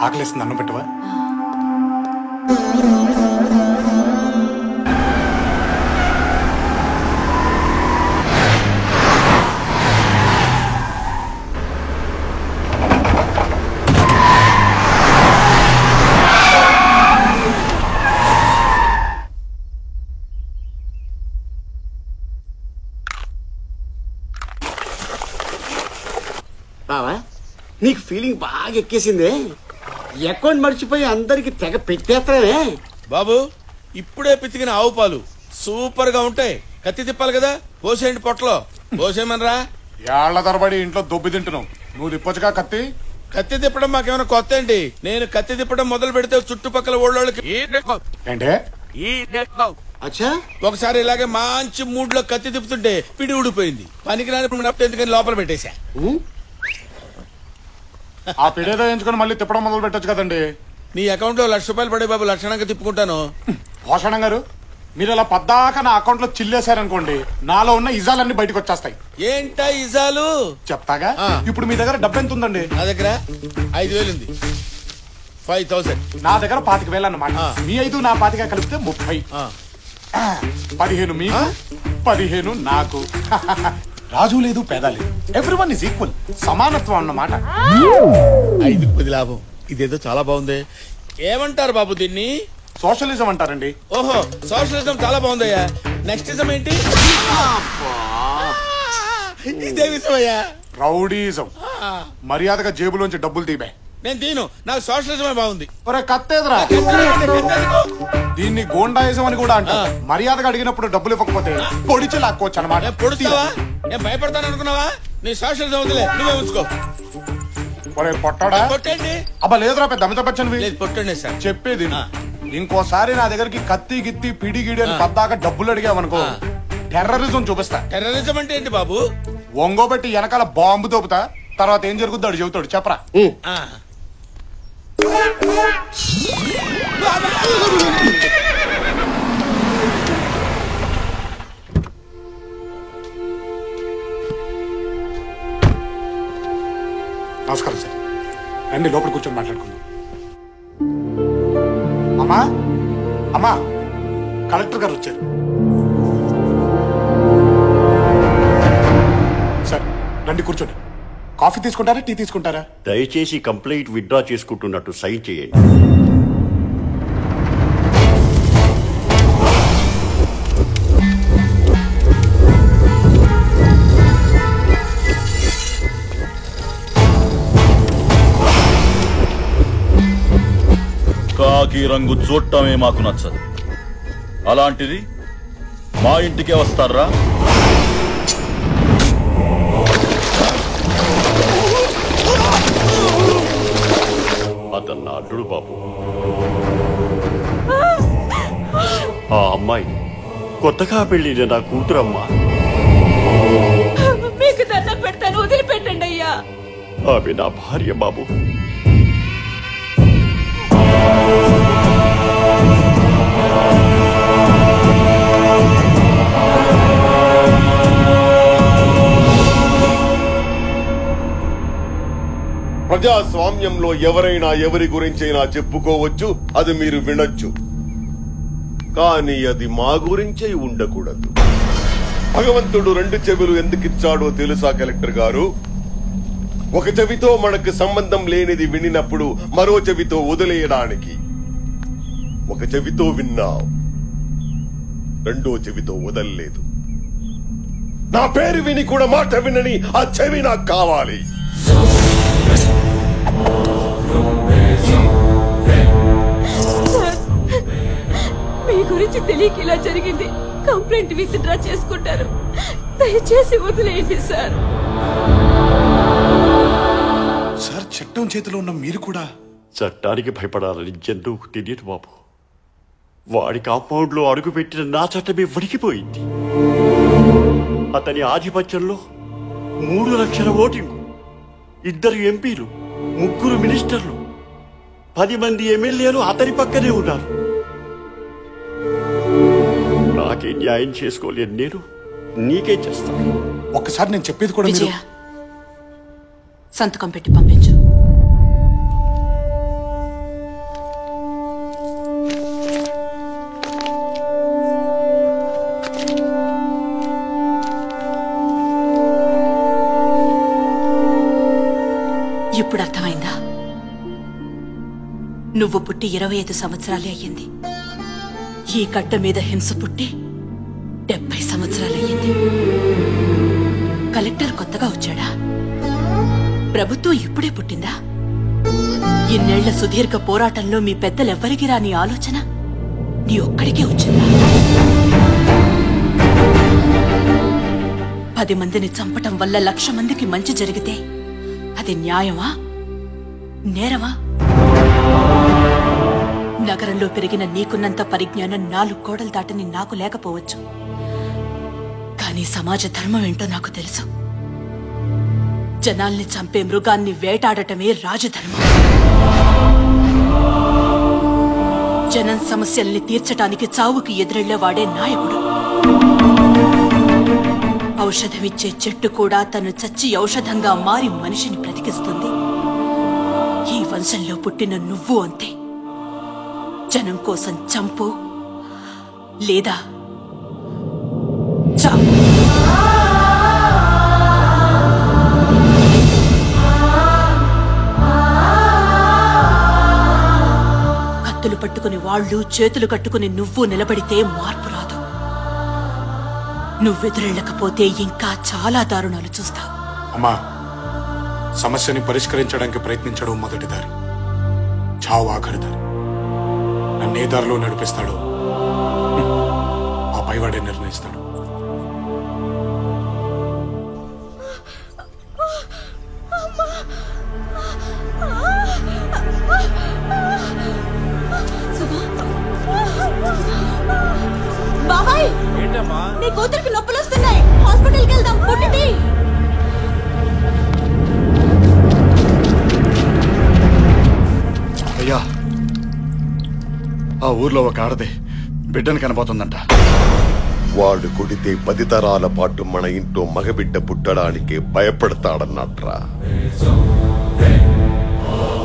ఆకలిస్తుంది, అన్నం పెట్టవా? బావా, నీకు ఫీలింగ్ బాగా ఎక్కేసిందే. అకౌంట్ మర్చిపోయి అందరికి తెగ పెట్టేస్తానే. బాబు, ఇప్పుడే పితికిన ఆవు పాలు సూపర్ గా ఉంటాయి. కత్తి తిప్పాలి కదా, పోసేయండి పొట్టలో. పోసేయమనరా? ఏళ్ల తరబడి ఇంట్లో దొబ్బి తింటున్నావు, నువ్వు తిప్పొచ్చుగా కత్తి. కత్తి తిప్పడం మాకేమైనా కొత్త ఏంటి? నేను కత్తి తిప్పడం మొదలు పెడితే చుట్టుపక్కల ఊళ్ళోళ్ళకి ఏంటే అచ్చా, ఒకసారి ఇలాగే మంచి మూడ్ లో కత్తి తిప్పుతుంటే పిడి ఊడిపోయింది. పనికిరాని ఎందుకని లోపల పెట్టేశా. ఆ పిడేదో ఎంచుకొని మళ్ళీ తిప్పడం మొదలు పెట్టొచ్చు కదండి. నీ అకౌంట్ లో ₹1,00,000 పడే బాబు, లక్షణంగా తిప్పుకుంటాను. భూషణం గారు, మీరు ఇలా పద్దాక నా అకౌంట్ లో చిల్లేశారనుకోండి, నాలో ఉన్న ఇజాలన్నీ బయటకు వచ్చేస్తాయి. ఏంటా ఇజాలు? చెప్తాగా. ఇప్పుడు మీ దగ్గర డబ్బు ఎంత ఉందండి? నా దగ్గర 5,000 ఉంది. 5,000. నా దగ్గర 25,000 అన్నమాట. మీ 5 నా 25 కలిపితే 30. 15 మీకు, 15 నాకు. రాజు లేదు, పేద లేదు, ఎవ్రీవన్ ఇస్ ఈక్వల్. సమానత్వం అన్నమాట. 5కి 10 లాభం. ఇదేదో చాలా బాగుంది. ఏమంటారు బాబు దీన్ని? సోషలిజం అంటారండి. ఓహో, సోషలిజం చాలా బాగుందయ్యా. నెక్స్ట్ ఇజం ఏంటి? ఇదే విషయమయ్యా. రౌడీజం. మర్యాదగా జేబులోంచి డబ్బులు తీబే. నేను దీను, నాకు సోషలిజమే బాగుంది. ఒరే కత్తేదరా, దీన్ని గోండాయిజం అని కూడా అంటారు. మర్యాదగా అడిగినప్పుడు డబ్బులు ఇవ్వకపోతే పొడిచి లాక్కోవచ్చు అనమాట. పొడుస్తావా? నేను భయపడతాను అనుకున్నావా? నీ సోషలిజం వదిలే, నువ్వే ఉంచుకో. ఒరే పొట్టాడా, కొట్టండి. అబ్బా లేదురా, పెద్ద అమితాబ్ బచ్చన్ పొట్టండి సార్. చెప్పేది ఇంకోసారి నా దగ్గరికి కత్తి గిత్తి పిడి గిడి అని పద్దాక డబ్బులు అడిగావనుకో, టెర్రరిజం చూపిస్తా. టెర్రరిజం అంటే ఏంటి బాబు? ఒంగోబెట్టి వెనకాల బాంబు తోపుతా, తర్వాత ఏం జరుగుద్దో అడు చెబుతాడు. చెప్పరా? నమస్కారం సార్, రండి లోపల కూర్చొని మాట్లాడుకుందాం. అమ్మా, అమ్మా, కలెక్టర్ గారు వచ్చారు. సార్ రండి కూర్చోండి. కాఫీ తీసుకుంటారా, టీ తీసుకుంటారా? దయచేసి కంప్లైంట్ విత్డ్రా చేసుకుంటున్నట్టు సైన్ చేయండి. కాకి రంగు చూడటమే మాకు నచ్చదు. అలాంటిది మా ఇంటికే వస్తారా? అతను నా అల్లుడు బాబు. ఆ అమ్మాయి కొత్తగా పెళ్ళిన నా కూతురమ్మా. మీకు దండం పెడతాను, వదిలిపెట్టండి అయ్యా. ఆమె నా భార్య బాబు. ప్రజాస్వామ్యంలో ఎవరైనా ఎవరి గురించైనా చెప్పుకోవచ్చు, అది మీరు వినొచ్చు. కానీ అది మా గురించే ఉండకూడదు. భగవంతుడు 2 చెవులు ఎందుకిచ్చాడో తెలుసా కలెక్టర్ గారు? ఒక చెవితో మనకు సంబంధం లేనిది వినినప్పుడు మరో చెవితో వదిలేయడానికి. ఒక చెవితో విన్నావు, రెండో చెవితో వదల్లేదు. నా పేరు విని కూడా మాట వినని ఆ చెవి నాకు కావాలి. మీ గురించి తెలియక ఇలా జరిగింది. కంప్లైంట్ విత్డ్రా చేసుకుంటారు, దయచేసి వదిలేయండి సార్. సార్, చట్టం చేతిలో ఉన్న మీరు కూడా చట్టానికి భయపడాలని జంతువుకు తెలియదు బాబు. వాడి కాంపౌండ్ లో అడుగుపెట్టిన నా చట్టమే వణికిపోయింది. అతని ఆధిపత్యంలో 3 లక్షల ఓటింగ్, 2 ఎంపీలు, 3 మినిస్టర్లు, 10 మంది ఎమ్మెల్యేలు అతని పక్కనే ఉన్నారు. నాకే న్యాయం చేసుకోలేను నేను, నీకే చేస్తాను. ఒక్కసారి నేను చెప్పేది కూడా విజయ, సంతకం పెట్టి పంపించు. ఇప్పుడు అర్థమైందా? నువ్వు పుట్టి 25 సంవత్సరాలే అయ్యింది. ఈ గడ్డ మీద హింస పుట్టి 70 సంవత్సరాలయ్యింది. కలెక్టర్ కొత్తగా వచ్చాడా? ప్రభుత్వం ఇప్పుడే పుట్టిందా? ఇన్నేళ్ల సుదీర్ఘ పోరాటంలో మీ పెద్దలెవ్వరికి రాని ఆలోచన నీ ఒక్కడికే వచ్చిందా? 10 మందిని చంపటం వల్ల 1,00,000 మందికి మంచి జరిగితే అది న్యాయమా, నేరమా? నగరంలో పెరిగిన నీకున్నంత పరిజ్ఞానం 4 గోడలు దాటని నాకు లేకపోవచ్చు. కానీ సమాజ ధర్మం ఏంటో నాకు తెలుసు. జనాల్ని చంపే మృగాన్ని వేటాడటమే రాజధర్మం. జనం సమస్యల్ని తీర్చటానికి చావుకి ఎదురెళ్లేవాడే నాయకుడు. ఔషధమిచ్చే చెట్టు కూడా తను చచ్చి ఔషధంగా మారి మనిషిని బ్రతికిస్తుంది. ఈ వంశంలో పుట్టిన నువ్వు అంతే. జనం కోసం చంపు లేదా చావు. కత్తులు పట్టుకుని వాళ్ళు, చేతులు కట్టుకుని నువ్వు నిలబడితే మార్పు రాదు. నువ్వెదురెళ్ళకపోతే ఇంకా చాలా దారుణాలు చూస్తావు. అమ్మా, సమస్యని పరిష్కరించడానికి ప్రయత్నించడం మొదటి దారి, చావు ఆఖరి దారి. నన్నే దారిలో నడిపిస్తాడు ఆ పైవాడే నిర్ణయిస్తాడు. బాబాయ్, నీ కూతురికి నొప్పులు వస్తున్నాయి, హాస్పిటల్కి వెళ్దాం. పుట్టింది. అయ్యా, ఆ ఊర్లో ఒక ఆడది బిడ్డను కనబోతుందంట. వాడు కొడితే 10 తరాల పాటు మన ఇంట్లో మగబిడ్డ పుట్టడానికి భయపడతాడన్నట్రా.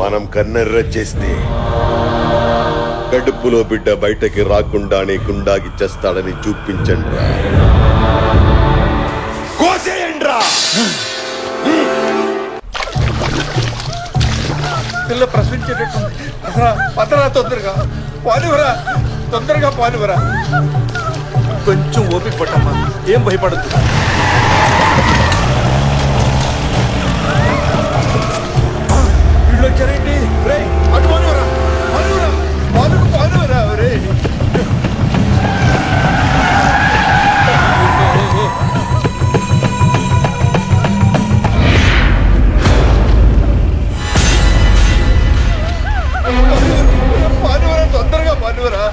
మనం కన్నెర్ర చేస్తే కడుపులో బిడ్డ బయటకి రాకుండానే గుండాగి చేస్తాడని చూపించండ్రా. కోసేయండ్రా. పిల్ల ప్రశ్నించేటట్టుంది. పదరా, తొందరగా పాలువరా, తొందరగా పాలువరా. కొంచెం ఓపిక పట్టమ్మా, ఏం భయపడద్దు. వీళ్ళు వచ్చారేంటి? అటు పాలువరా, పాలువరా, పాలుకు పాలువరా. రే పాలువరా, తొందరగా పాలువరా.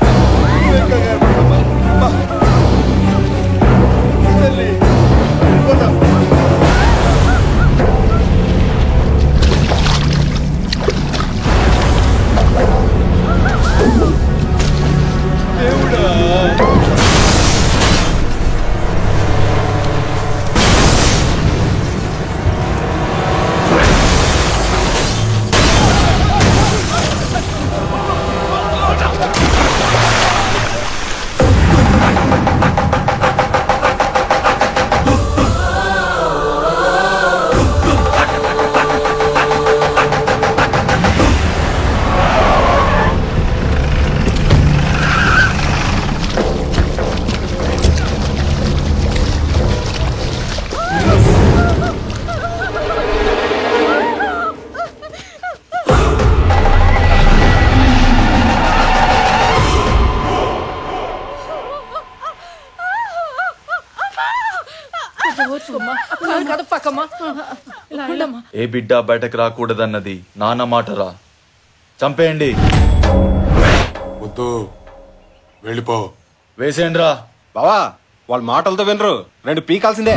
ఏ బిడ్డ బయటకు రాకూడదన్నది నాన్న మాటరా. చంపేయండి. వద్దు, వెళ్ళిపో. వేసేయండిరా. బావా, వాళ్ళ మాటలతో వినరు, 2 పీకాల్సిందే.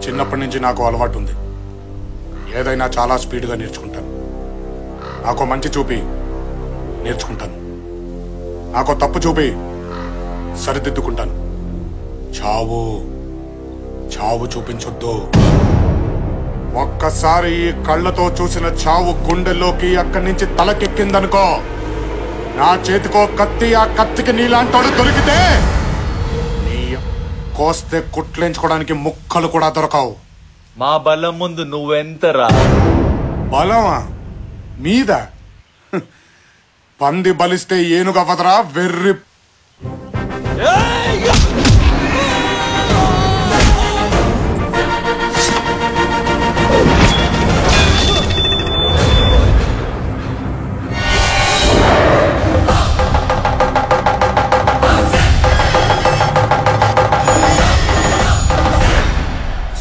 చిన్నప్పటి నుంచి నాకు అలవాటు ఉంది, ఏదైనా చాలా స్పీడ్గా నేర్చుకుంటాను. నాకు మంచి చూపి నేర్చుకుంటాను, నాకు తప్పు చూపి సరిదిద్దుకుంటాను. చావు చావు చూపించొద్దు. ఒక్కసారి ఈ కళ్ళతో చూసిన చావు గుండెల్లోకి అక్కడి నుంచి తలకెక్కిందనుకో, నా చేతికో కత్తి, ఆ కత్తికి నీలాంటోడు దొరికితే నీ కోస్తే కుట్లేంచుకోవడానికి ముక్కలు కూడా దొరకవు. మా బలం ముందు నువ్వెంతరా? బలమా మీద? పంది బలిస్తే ఏనుగవ్వదరా వెర్రి.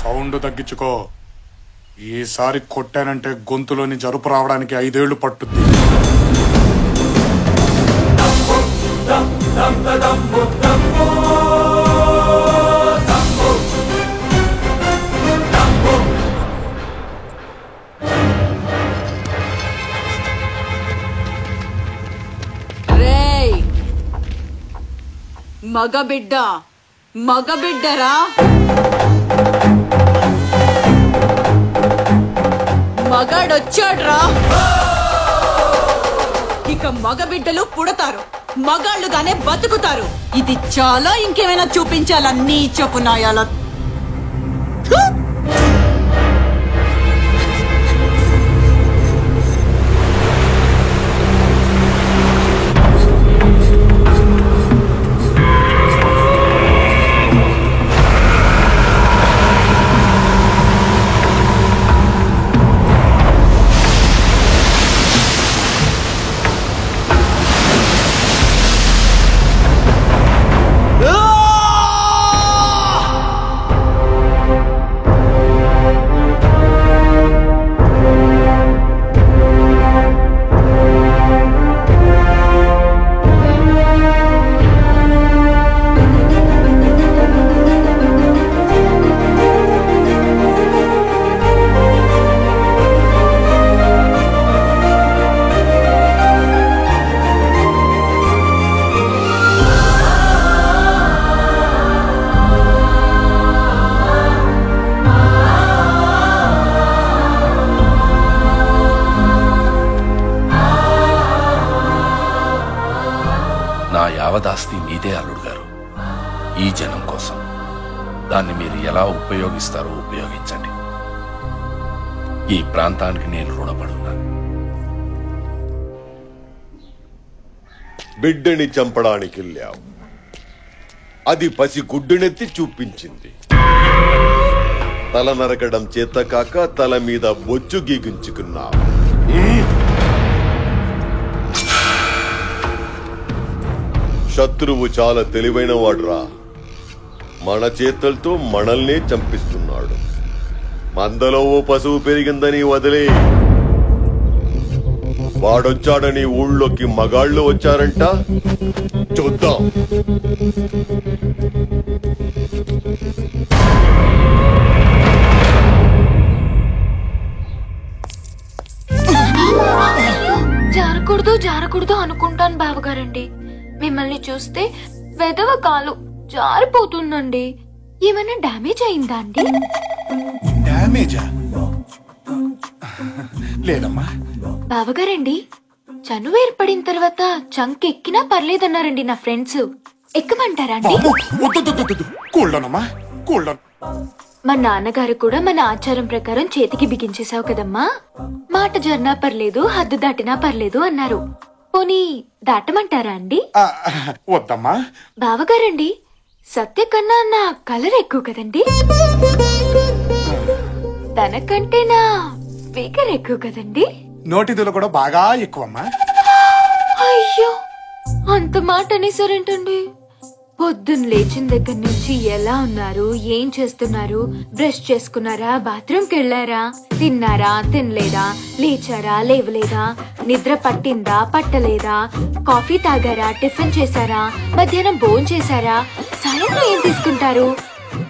సౌండ్ తగ్గించుకో. ఈసారి కొట్టానంటే గొంతులోని జరుపు రావడానికి 5 ఏళ్లు పట్టుద్ది. రేయ్ మగబిడ్డరా, మగాడొచ్చాడ్రా. ఇక మగబిడ్డలు పుడతారు, మగాళ్ళుగానే బతుకుతారు. ఇది చాలా, ఇంకేమైనా చూపించాలా నీ చెప్పునాయాల? నా యావదాస్తి మీదే అల్లుడు గారు. ఈ జనం కోసం దాన్ని మీరు ఎలా ఉపయోగిస్తారో ఉపయోగించండి. ఈ ప్రాంతానికి నేను రుణపడున్నాను. బిడ్డని చంపడానికి వెళ్ళావు, అది పసి గుడ్డునెత్తి చూపించింది. తల నరకడం చేత కాక తల మీద బొచ్చు గీగించుకున్నావు. శత్రువు చాలా తెలివైన వాడురా. మన చేతులతో మనల్నే చంపిస్తున్నాడు. మందలో ఓ పశువు పెరిగిందని వదిలే. వాడొచ్చాడని ఊళ్ళోకి మగాళ్ళు వచ్చారంట, చూద్దాం. జారకూడదు అనుకుంటాను బావగారండి. మిమ్మల్ని చూస్తే వెదవ కాలు జారిపోతుందండి. ఏమైనా డ్యామేజ్ అయిందా అండి? డ్యామేజా? లేదమ్మా. బావగారండి, చనువు ఏర్పడిన తర్వాత చంక్ ఎక్కినా పర్లేదన్నారండి నా ఫ్రెండ్స్. ఎక్కమంటారా అండి? కూల్డోనమ్మా, కూల్డోన్. మా నాన్నగారు కూడా మన ఆచారం ప్రకారం చేతికి బిగించేశావు కదమ్మా, మాట జర్నా పర్లేదు, హద్దు దాటినా పర్లేదు అన్నారు. పోనీ దాటమంటారా అండి? వద్దమ్మా. బావగారండి, సత్య కన్నా నా కలర్ ఎక్కువ కదండి, తనకంటే నా ఫిగర్ ఎక్కువ కదండి. నోటిదులు కూడా బాగా ఎక్కువమ్మా. అయ్యో, అంత మాట అనేసారేంటండి? పొద్దున్న లేచిన దగ్గర నుంచి ఎలా ఉన్నారు, ఏం చేస్తున్నారు, బ్రష్ చేసుకున్నారా, బాత్రూమ్కి వెళ్ళారా, తిన్నారా, తినలేదా, లేచారా, లేవలేదా, నిద్ర పట్టిందా, పట్టలేదా, కాఫీ తాగారా, టిఫిన్ చేశారా, మధ్యాహ్నం భోజనం చేశారా, సాయంత్రం ఏం తీసుకుంటారు,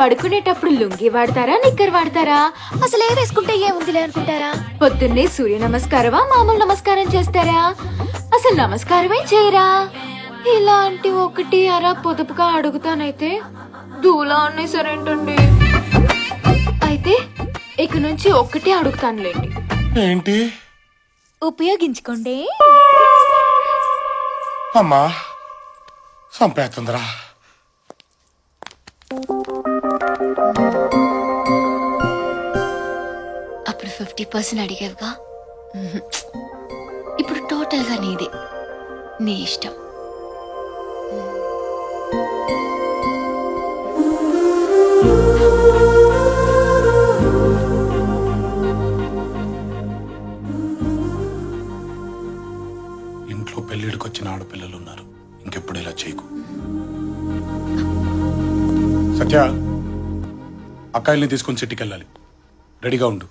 పడుకునేటప్పుడు లుంగి వాడతారా, నిక్కర్ వాడతారా, అసలు ఏ వేసుకుంటే ఏముందిలే అనుకుంటారా, పొద్దున్నే సూర్య నమస్కారమా, మామూలు నమస్కారం చేస్తారా, అసలు నమస్కారమే చేయరా? ఇలాంటి ఒకటి అరా పొదుపుగా అడుగుతానైతే దూలా అనేసరేంటండి. అయితే ఇక నుంచి ఒక్కటే అడుగుతానులేండి. ఏంటి? ఉపయోగించుకోండి. అమ్మా సంపేస్తుందిరా. అప్పుడు 50% అడిగావుగా, ఇప్పుడు టోటల్ గా నీదే. నీ ఇష్టం. ఇంట్లో పెళ్లిడికి వచ్చిన ఆడపిల్లలు ఉన్నారు, ఇంకెప్పుడు ఇలా చేయకు. సత్య, అక్కాయిల్ని తీసుకుని సిటీకి వెళ్ళాలి. రెడీగా ఉండు.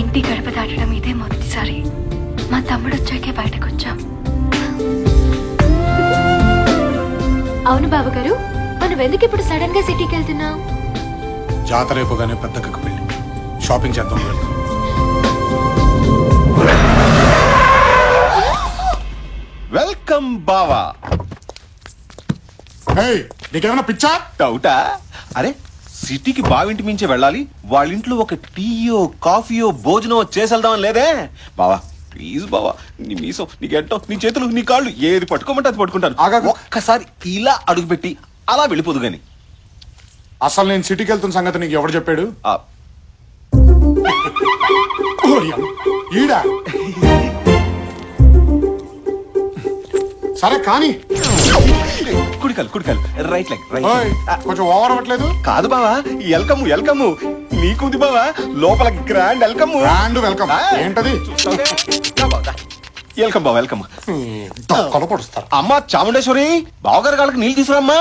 ఇంటి గడప దాటడం ఇదే మొదటిసారి. మా తమ్ముడు వచ్చాకే బయటకు వచ్చాం. అవును బావగారు, మనం ఎందుకు ఇప్పుడు సడన్ గా సిటీకి వెళ్తున్నాం? జాతర అయిపోగానే పెద్దక్కకు పెళ్లి, షాపింగ్ చేద్దాం. వెల్కమ్ బావా. నీకేమైనా పిచ్చా? డౌటా? అరే సిటీకి బావింటి మించే వెళ్ళాలి, వాళ్ళ ఇంట్లో ఒక టీయో కాఫీయో భోజనం చేసేద్దామని లేదే బావా. ప్లీజ్ బావా, నీ మీసం, నీ గెట్టం, నీ చేతులు, నీ కాళ్ళు ఏది పట్టుకోమంటే అది పట్టుకుంటాను. ఒక్కసారి ఇలా అడుగుపెట్టి అలా వెళ్ళిపోదు గాని. అసలు నేను సిటీకి వెళ్తున్న సంగతి నీకు ఎవరు చెప్పాడు? ఈడా సరే కానీ కుడికాలు రైట్ లెగ్ కొంచెం ఓవర్ అవ్వట్లేదు? కాదు బావా, వెల్కమ్ వెల్కమ్ నీకుంది బావా, లోపల గ్రాండ్ వెల్కమ్. గ్రాండ్ వెల్కమ్ ఏంటది? వెల్కమ్ బావా, వెల్కమ్. కొలపడుస్తారు. అమ్మా చాముండేశ్వరి, బావగారి కాళ్ళకి నీళ్ళు తీసుకురామ్మా.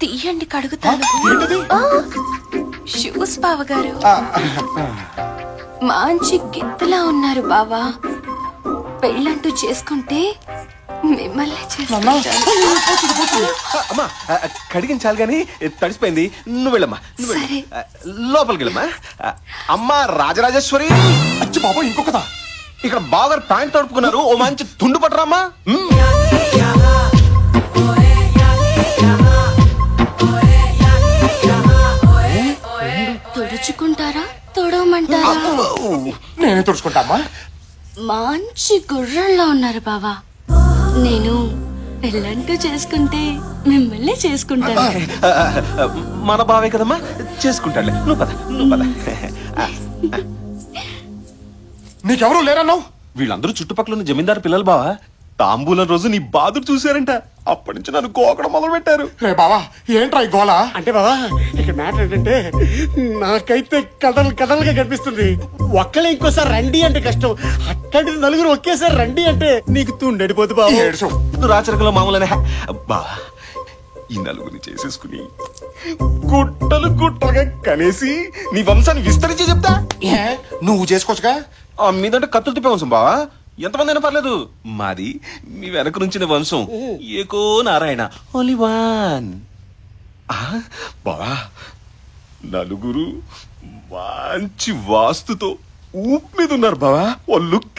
తీయండి కడుగుతాను. షూస్ బావగారు, మంచి గిత్తలా ఉన్నారు బావా. పెళ్ళంటూ చేసుకుంటే మిమ్మల్ని అమ్మా కడిగించాలి గాని తడిసిపోయింది. నువ్వు వెళ్ళమ్మా, నువ్వు వెళ్ళి లోపలికి వెళ్ళమ్మా. అమ్మా రాజరాజేశ్వరి, అచ్చి బాబు ఇంకొకదా, ఇక్కడ బాగా ప్యాంట్ తడుపుకున్నారు, ఓ మంచి తుండు పట్టరామ్మా. తుడుచుకుంటారా తొడవమంటారా? నేనే తుడుచుకుంటామా. మంచి గుర్రంలో ఉన్నారు బావా. నేను పెళ్ళంటూ చేసుకుంటే మిమ్మల్ని చేసుకుంటాను. మన బావే కదమ్మా, చేసుకుంటాడులే. నువ్వు పద, నువ్వు పద. నీకెవరు లేరన్నావు? వీళ్ళందరూ చుట్టుపక్కల ఉన్న జమీందారు పిల్లలు బావా. తాంబూలం రోజు నీ బాధలు చూశారంట, అప్పటి నుంచి నన్ను గోకడం మొదలు పెట్టారు. బావా ఏంట్రా ఈ గోలా? అంటే బావా, ఇక్కడ మ్యాటర్ ఏంటంటే నాకైతే కథలుగా కనిపిస్తుంది. ఒక్కలే ఇంకోసారి రండి అంటే కష్టం, అట్లాంటిది నలుగురు ఒకేసారి రండి అంటే నీకు తుండడిపోతు బావా. రాచరికంలో మామూలనే బావా. ఈ నలుగురిని చేసేసుకుని గుట్టలుగా కనేసి నీ వంశాన్ని విస్తరించి చెప్తా. నువ్వు చేసుకోవచ్చుగా. మీదంటే కత్తులు తిప్పే వంశం బావా, ఎంతమంది అయినా పర్లేదు. మాది మీ వెనక నుంచిన వంశం, ఏకో నారాయణ, ఓన్లీ వన్. బావా నలుగురు మంచి వాస్తుతో ఊపు మీద ఉన్నారు బావా. ఓ లుక్